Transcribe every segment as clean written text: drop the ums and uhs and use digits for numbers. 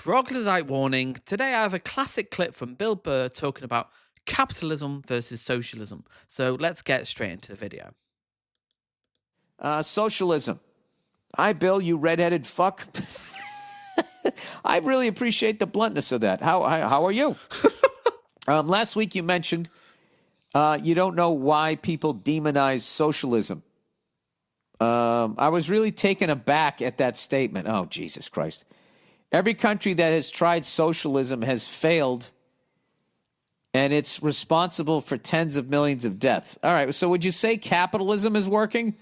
Troglodyte warning. Today I have a classic clip from Bill Burr talking about capitalism versus socialism. So let's get straight into the video. Socialism. Hi, Bill, you redheaded fuck. I really appreciate the bluntness of that. How are you? Last week you mentioned you don't know why people demonize socialism. I was really taken aback at that statement. Oh, Jesus Christ. Every country that has tried socialism has failed, and it's responsible for tens of millions of deaths. All right, so would you say capitalism is working?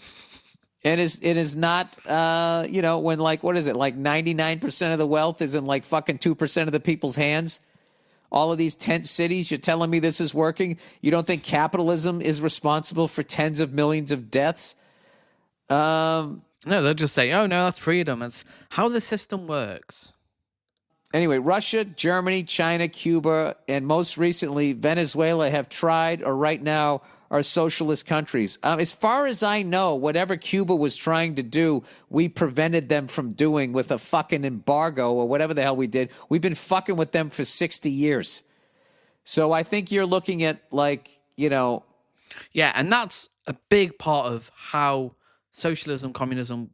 And it is not, when what is it, 99% of the wealth is in fucking 2% of the people's hands? All of these tent cities, you're telling me this is working? You don't think capitalism is responsible for tens of millions of deaths? No, they'll just say, oh, no, that's freedom. It's how the system works. Anyway, Russia, Germany, China, Cuba, and most recently Venezuela have tried or right now are socialist countries. As far as I know, whatever Cuba was trying to do, we prevented them from doing with a fucking embargo or whatever the hell we did. We've been fucking with them for 60 years. So I think you're looking at Yeah, and that's a big part of how socialism, communism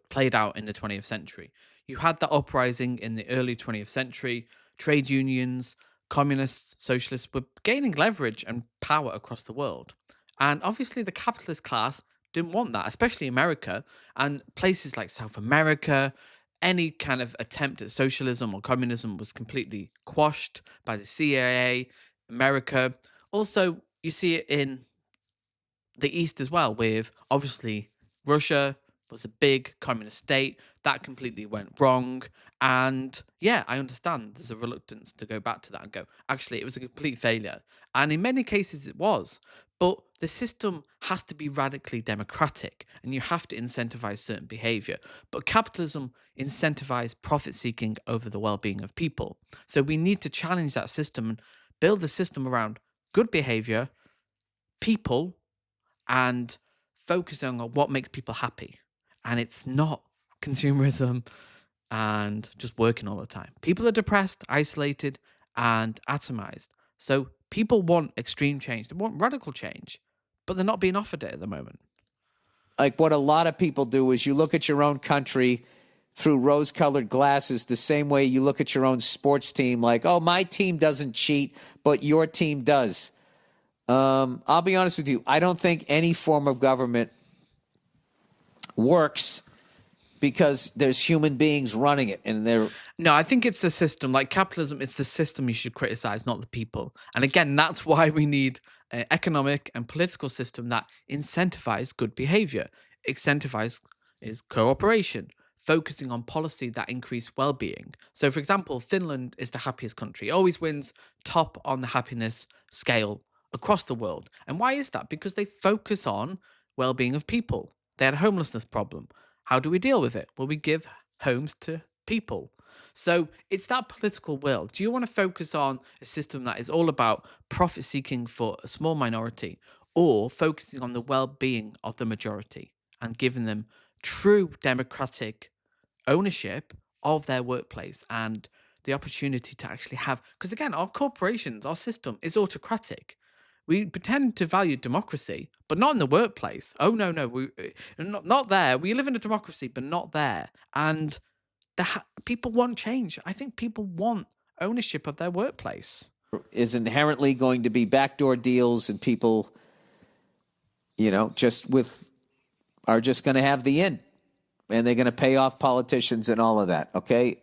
played out in the 20th century. You had that uprising in the early 20th century. Trade unions, communists, socialists were gaining leverage and power across the world. And obviously the capitalist class didn't want that, especially America and places like South America. Any kind of attempt at socialism or communism was completely quashed by the CIA, America. Also, you see it in the East as well, with obviously Russia was a big communist state. That completely went wrong. And yeah, I understand there's a reluctance to go back to that and go, actually, it was a complete failure. And in many cases it was. But the system has to be radically democratic and you have to incentivize certain behavior. But capitalism incentivizes profit seeking over the well-being of people. So we need to challenge that system and build a system around good behavior, people, and focusing on what makes people happy. And it's not consumerism and just working all the time. People are depressed, isolated, and atomized. So people want extreme change. They want radical change, but they're not being offered it at the moment. Like what a lot of people do is you look at your own country through rose-colored glasses the same way you look at your own sports team like, oh, my team doesn't cheat, but your team does. I'll be honest with you. I don't think any form of government works because there's human beings running it, and they're... No, I think it's the system. Like capitalism, it's the system you should criticize, not the people. And again, that's why we need an economic and political system that incentivize good behavior. Incentivize is cooperation, focusing on policy that increase well-being. So, for example, Finland is the happiest country. It always wins top on the happiness scale across the world. And why is that? Because they focus on well-being of people. They had a homelessness problem. How do we deal with it? Well, we give homes to people. So it's that political will. Do you want to focus on a system that is all about profit seeking for a small minority, or focusing on the well-being of the majority and giving them true democratic ownership of their workplace and the opportunity to actually have, because again, our corporations, our system is autocratic. We pretend to value democracy, but not in the workplace. Oh, no, we not there. We live in a democracy, but not there. And people want change. I think people want ownership of their workplace. Is inherently going to be backdoor deals, and people, are just going to have the in, and they're going to pay off politicians and all of that. Okay.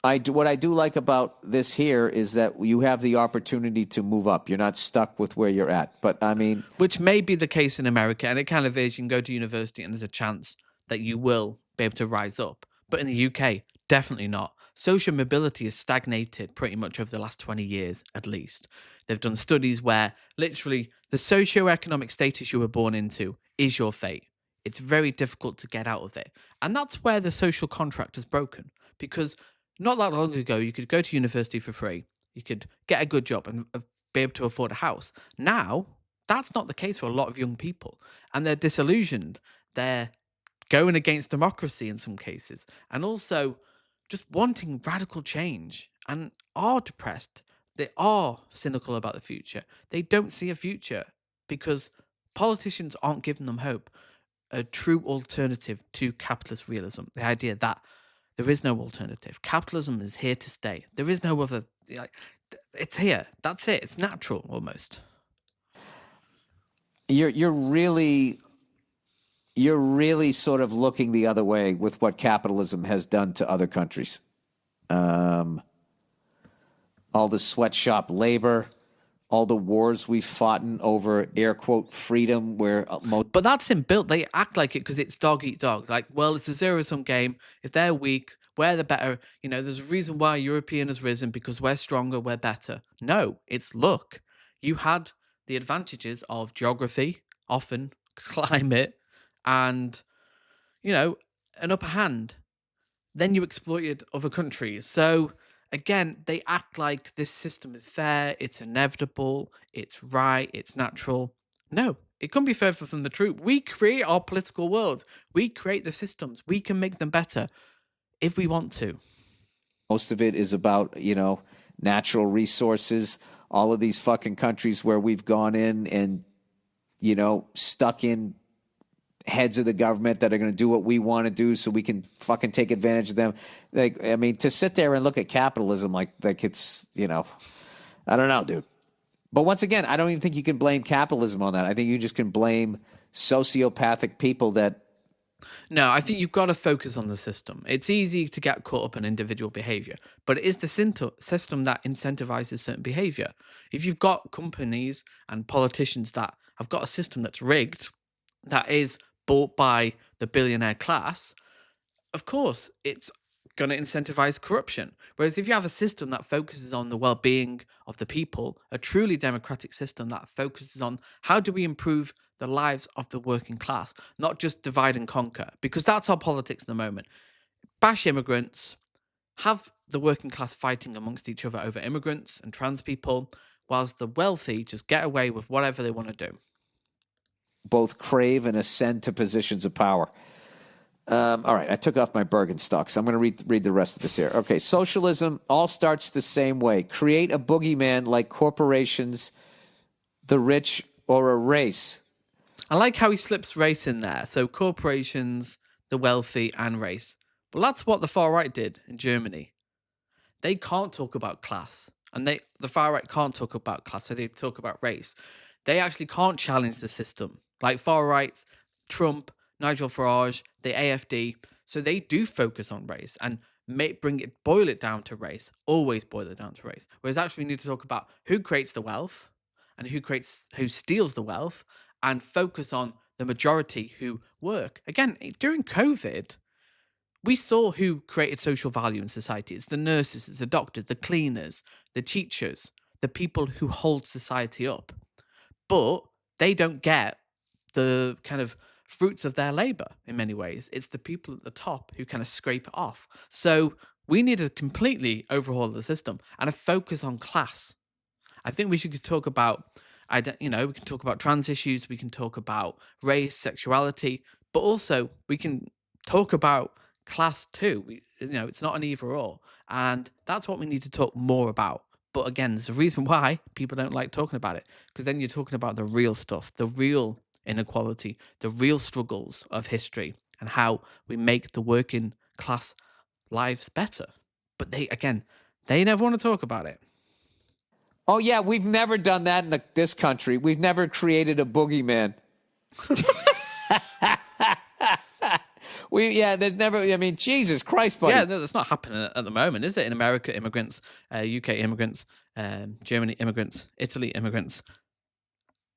What I do like about this here is that you have the opportunity to move up. You're not stuck with where you're at. But I mean, which may be the case in America, and it kind of is. You can go to university, and there's a chance that you will be able to rise up. But in the UK, definitely not. Social mobility has stagnated pretty much over the last 20 years, at least. They've done studies where literally the socioeconomic status you were born into is your fate. It's very difficult to get out of it. And that's where the social contract is broken, because not that long ago, you could go to university for free. You could get a good job and be able to afford a house. Now, that's not the case for a lot of young people. And they're disillusioned. They're going against democracy in some cases, and also just wanting radical change and are depressed. They are cynical about the future. They don't see a future because politicians aren't giving them hope, a true alternative to capitalist realism. The idea that there is no alternative. Capitalism is here to stay. There is no other. Like, it's here. That's it. It's natural almost. You're really sort of looking the other way with what capitalism has done to other countries. All the sweatshop labor, all the wars we've fought in over air quote freedom, where But that's inbuilt. They act like it because it's dog eat dog. Like, well, it's a zero sum game. If they're weak, we're the better. You know, there's a reason why European has risen because we're stronger, we're better. No, it's luck. You had the advantages of geography, often climate, and, you know, an upper hand. Then you exploited other countries. So again, they act like this system is fair, it's inevitable, it's right, it's natural. No, it couldn't be further from the truth. We create our political world. We create the systems. We can make them better if we want to. most of it is about, natural resources. All of these fucking countries where we've gone in and, stuck in heads of the government that are going to do what we want to do so we can fucking take advantage of them. Like, I mean, to sit there and look at capitalism like it's, I don't know, dude. But once again, I don't even think you can blame capitalism on that. I think you just can blame sociopathic people that. No, I think you've got to focus on the system. It's easy to get caught up in individual behavior, but it is the system that incentivizes certain behavior. If you've got companies and politicians that have got a system that's rigged, that is bought by the billionaire class, of course, it's going to incentivize corruption. Whereas if you have a system that focuses on the well-being of the people, a truly democratic system that focuses on how do we improve the lives of the working class, not just divide and conquer, because that's our politics at the moment. Bash immigrants, have the working class fighting amongst each other over immigrants and trans people, whilst the wealthy just get away with whatever they want to do. Both crave and ascend to positions of power. All right, I took off my Bergenstocks. I'm going to read the rest of this here. Okay, socialism all starts the same way. Create a boogeyman like corporations, the rich, or a race. I like how he slips race in there. So corporations, the wealthy, and race. Well, that's what the far right did in Germany. They can't talk about class, and the far right can't talk about class, so they talk about race. They actually can't challenge the system. Like far right, Trump, Nigel Farage, the AFD. So they do focus on race and boil it down to race. Always boil it down to race. Whereas actually we need to talk about who creates the wealth and who steals the wealth, and focus on the majority who work. Again, during COVID, we saw who created social value in society. It's the nurses, it's the doctors, the cleaners, the teachers, the people who hold society up. But they don't get the kind of fruits of their labor in many ways. It's the people at the top who kind of scrape it off. So we need to completely overhaul the system and a focus on class. I think we should talk about, we can talk about trans issues, we can talk about race, sexuality, but also we can talk about class too. It's not an either or. And that's what we need to talk more about. But again, there's a reason why people don't like talking about it, because then you're talking about the real stuff, the real inequality, the real struggles of history, and how we make the working class lives better. But they never want to talk about it. Oh, yeah, we've never done that in this country. We've never created a boogeyman. There's never, Jesus Christ, buddy. Yeah, no, that's not happening at the moment, is it? In America, immigrants, UK immigrants, Germany immigrants, Italy immigrants.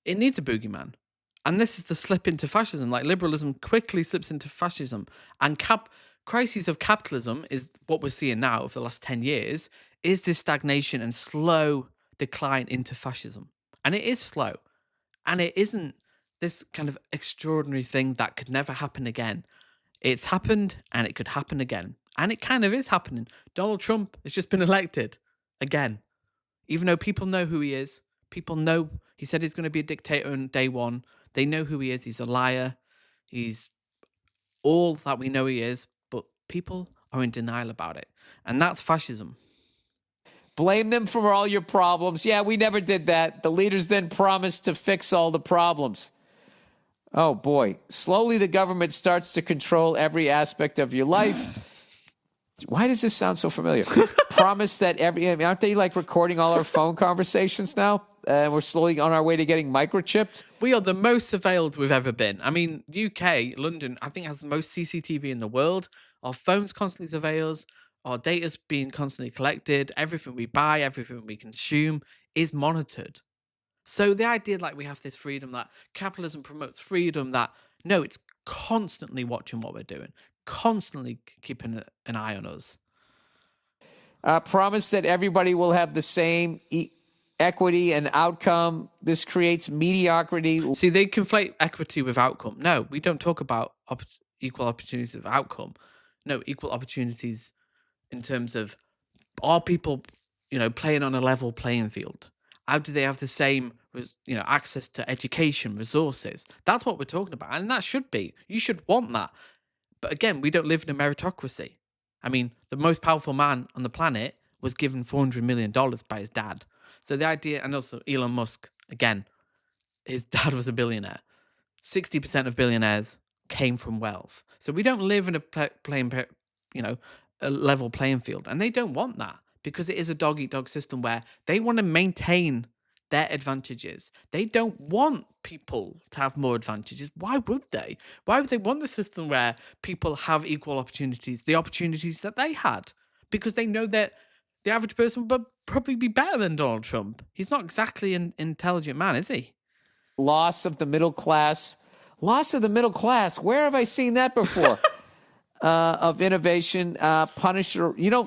It needs a boogeyman. And this is the slip into fascism. Like liberalism quickly slips into fascism. And crises of capitalism is what we're seeing now over the last 10 years, is this stagnation and slow decline into fascism. And it is slow. And it isn't this kind of extraordinary thing that could never happen again. It's happened and it could happen again. And it kind of is happening. Donald Trump has just been elected again. Even though people know who he is, people know he said he's going to be a dictator on day one. They know who he is. He's a liar. He's all that we know he is, but people are in denial about it. And that's fascism. Blame them for all your problems. Yeah, we never did that. The leaders then promised to fix all the problems. Oh, boy. Slowly, the government starts to control every aspect of your life. Why does this sound so familiar? Promise that aren't they like recording all our phone conversations now? We're slowly on our way to getting microchipped. We are the most surveilled we've ever been. I mean, UK, London, I think has the most CCTV in the world. Our phones constantly surveil us. Our data's being constantly collected. Everything we buy, everything we consume is monitored. So the idea like we have this freedom, that capitalism promotes freedom, that no, it's constantly watching what we're doing, constantly keeping an eye on us. Promise that everybody will have the same equity and outcome. This creates mediocrity. See, they conflate equity with outcome. No, we don't talk about equal opportunities of outcome. No, equal opportunities in terms of, are people, playing on a level playing field? How do they have the same, access to education, resources? That's what we're talking about. And that should be. You should want that. But again, we don't live in a meritocracy. I mean, the most powerful man on the planet was given $400 million by his dad. So the idea, and also Elon Musk, again, his dad was a billionaire. 60% of billionaires came from wealth. So we don't live in a level playing field. And they don't want that because it is a dog-eat-dog system where they want to maintain their advantages. They don't want people to have more advantages. Why would they? Why would they want the system where people have equal opportunities, the opportunities that they had? Because they know that the average person would probably be better than Donald Trump. He's not exactly an intelligent man, is he? Loss of the middle class. Loss of the middle class. Where have I seen that before? Of innovation.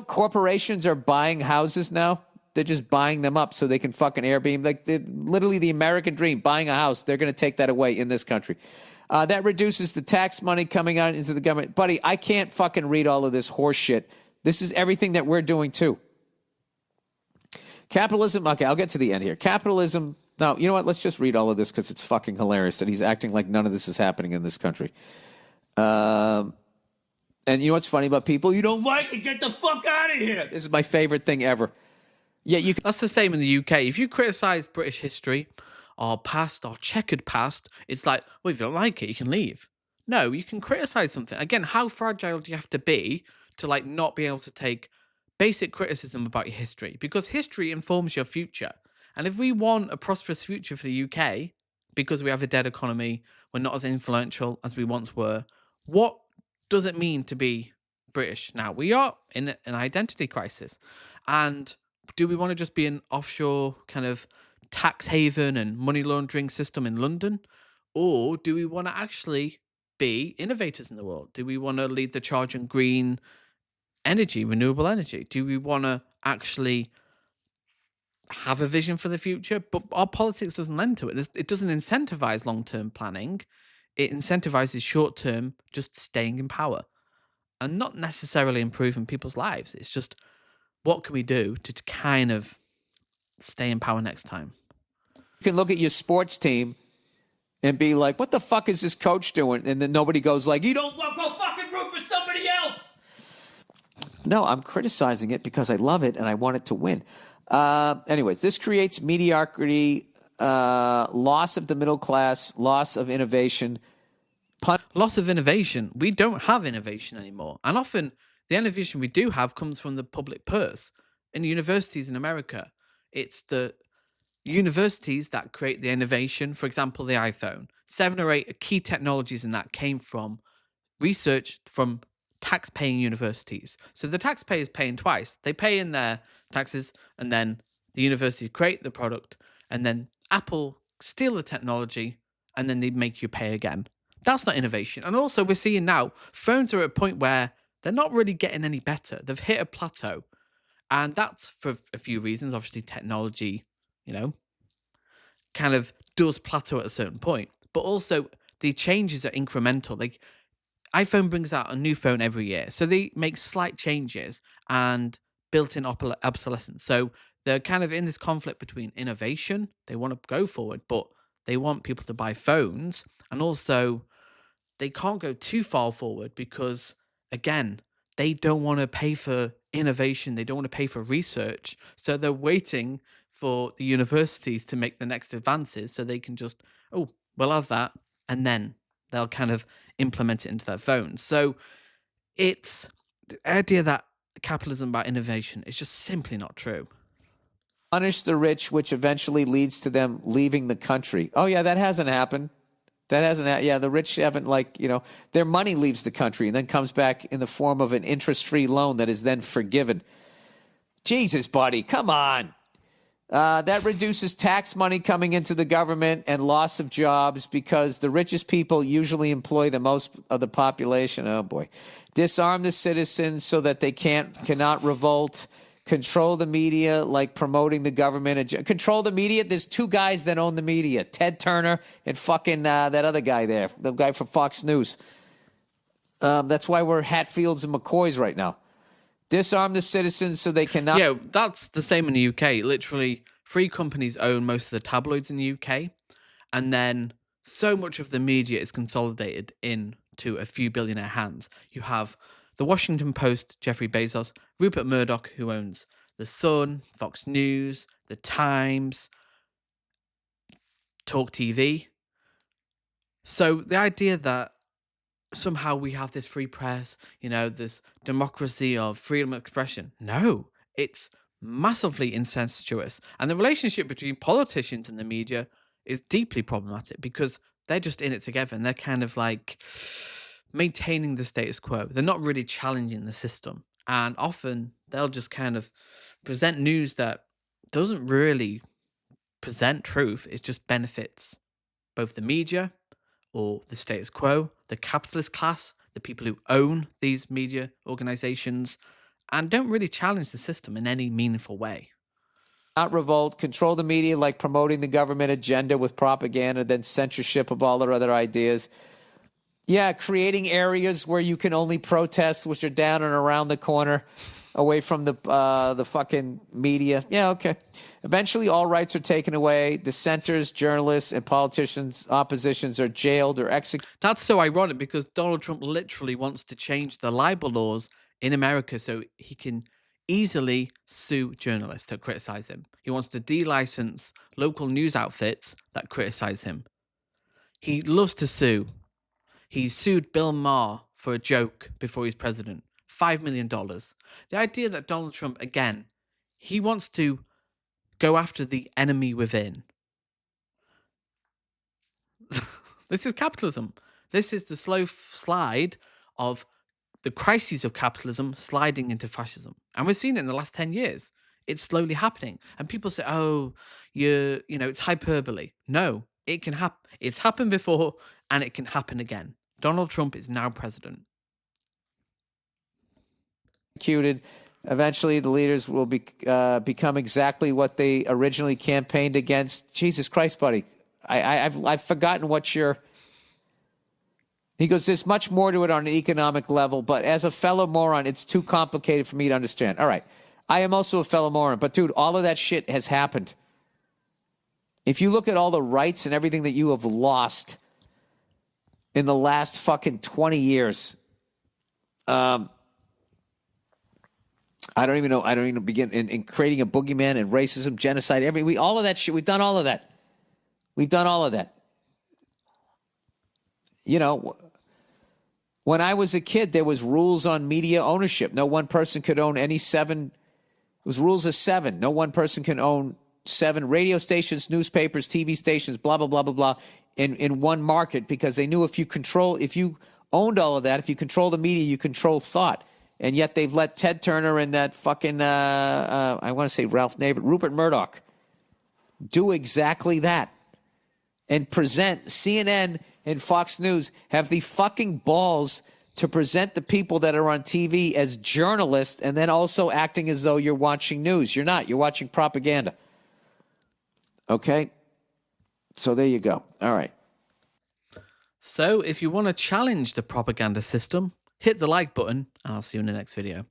Corporations are buying houses now. They're just buying them up so they can fucking Airbnb. Like literally the American dream, buying a house. They're going to take that away in this country. That reduces the tax money coming out into the government. Buddy, I can't fucking read all of this horse shit. This is everything that we're doing too. Capitalism. Okay, I'll get to the end here. Capitalism. Now, you know what? Let's just read all of this because it's fucking hilarious that he's acting like none of this is happening in this country. And you know what's funny about people? You don't like it, get the fuck out of here. This is my favorite thing ever. Yeah, That's the same in the UK. If you criticize British history, our past, our checkered past, it's like, well, if you don't like it, you can leave. No, you can criticize something. Again, how fragile do you have to be to not be able to take basic criticism about your history? Because history informs your future. And if we want a prosperous future for the UK, because we have a dead economy, we're not as influential as we once were, what does it mean to be British now? We are in an identity crisis. And do we want to just be an offshore kind of tax haven and money laundering system in London? Or do we want to actually be innovators in the world? Do we want to lead the charge on green energy, renewable energy? Do we want to actually have a vision for the future? But our politics doesn't lend to it. It doesn't incentivize long-term planning. It incentivizes short-term just staying in power and not necessarily improving people's lives. It's just, what can we do to kind of stay in power next time? You can look at your sports team and be like, what the fuck is this coach doing? And then nobody goes like, you don't go fucking root for somebody else. No, I'm criticizing it because I love it and I want it to win. Anyways, this creates mediocrity, loss of the middle class, loss of innovation. Loss of innovation. We don't have innovation anymore. And often the innovation we do have comes from the public purse. In universities in America, it's the universities that create the innovation. For example, the iPhone. 7 or 8 key technologies in that came from research from tax-paying universities. So the taxpayer is paying twice. They pay in their taxes, and then the university create the product, and then Apple steal the technology, and then they make you pay again. That's not innovation. And also we're seeing now phones are at a point where they're not really getting any better. They've hit a plateau. And that's for a few reasons. Obviously, technology, kind of does plateau at a certain point. But also the changes are incremental. Like iPhone brings out a new phone every year. So they make slight changes and built-in obsolescence. So they're kind of in this conflict between innovation. They want to go forward, but they want people to buy phones. And also they can't go too far forward because, again, they don't want to pay for innovation. They don't want to pay for research. So they're waiting for the universities to make the next advances so they can just, oh, we'll have that. And then they'll kind of implement it into their phones. So it's the idea that capitalism about innovation is just simply not true. Punish the rich, which eventually leads to them leaving the country. Oh, yeah, that hasn't happened. Yeah, the rich haven't, their money leaves the country and then comes back in the form of an interest-free loan that is then forgiven. Jesus, buddy, come on. That reduces tax money coming into the government and loss of jobs because the richest people usually employ the most of the population. Oh, boy. Disarm the citizens so that they cannot revolt. Control the media, like promoting the government. Control the media. There's two guys that own the media, Ted Turner and fucking that other guy there, the guy from Fox News. That's why we're Hatfields and McCoys right now. Disarm the citizens so they cannot... Yeah, that's the same in the UK. Literally, three companies own most of the tabloids in the UK. And then so much of the media is consolidated into a few billionaire hands. You have the Washington Post, Jeffrey Bezos, Rupert Murdoch, who owns The Sun, Fox News, The Times, Talk TV. So the idea that somehow we have this free press, this democracy of freedom of expression. No, it's massively incestuous. And the relationship between politicians and the media is deeply problematic because they're just in it together and they're kind of like maintaining the status quo. They're not really challenging the system. And often they'll just kind of present news that doesn't really present truth. It just benefits both the media or the status quo, the capitalist class, the people who own these media organizations, and don't really challenge the system in any meaningful way. Not revolt, control the media like promoting the government agenda with propaganda, then censorship of all their other ideas. Yeah, creating areas where you can only protest, which are down and around the corner, away from the fucking media. Yeah, okay. Eventually, all rights are taken away. Dissenters, journalists, and politicians, oppositions are jailed or executed. That's so ironic because Donald Trump literally wants to change the libel laws in America so he can easily sue journalists that criticize him. He wants to de-license local news outfits that criticize him. He loves to sue. He sued Bill Maher for a joke before he's president. $5 million. The idea that Donald Trump, again, he wants to go after the enemy within. This is capitalism. This is the slow slide of the crises of capitalism sliding into fascism. And we've seen it in the last 10 years. It's slowly happening. And people say, oh, it's hyperbole. No, it can happen. It's happened before and it can happen again. Donald Trump is now president. Eventually, the leaders will become exactly what they originally campaigned against. Jesus Christ, buddy. I've forgotten what your... He goes, there's much more to it on an economic level, but as a fellow moron, it's too complicated for me to understand. All right. I am also a fellow moron, but dude, all of that shit has happened. If you look at all the rights and everything that you have lost in the last fucking 20 years, I don't even begin in creating a boogeyman and racism, genocide, all of that shit. We've done all of that. When I was a kid, there was rules on media ownership. No one person could own any 7. It was rules of 7. No one person can own 7 radio stations, newspapers, TV stations, blah, blah, blah, blah, blah, in one market because they knew if you owned all of that, if you control the media, you control thought. And yet they've let Ted Turner and that fucking, I want to say Ralph Nader, Rupert Murdoch, do exactly that. And present CNN and Fox News have the fucking balls to present the people that are on TV as journalists and then also acting as though you're watching news. You're not. You're watching propaganda. Okay? So there you go. All right. So if you want to challenge the propaganda system, hit the like button, and I'll see you in the next video.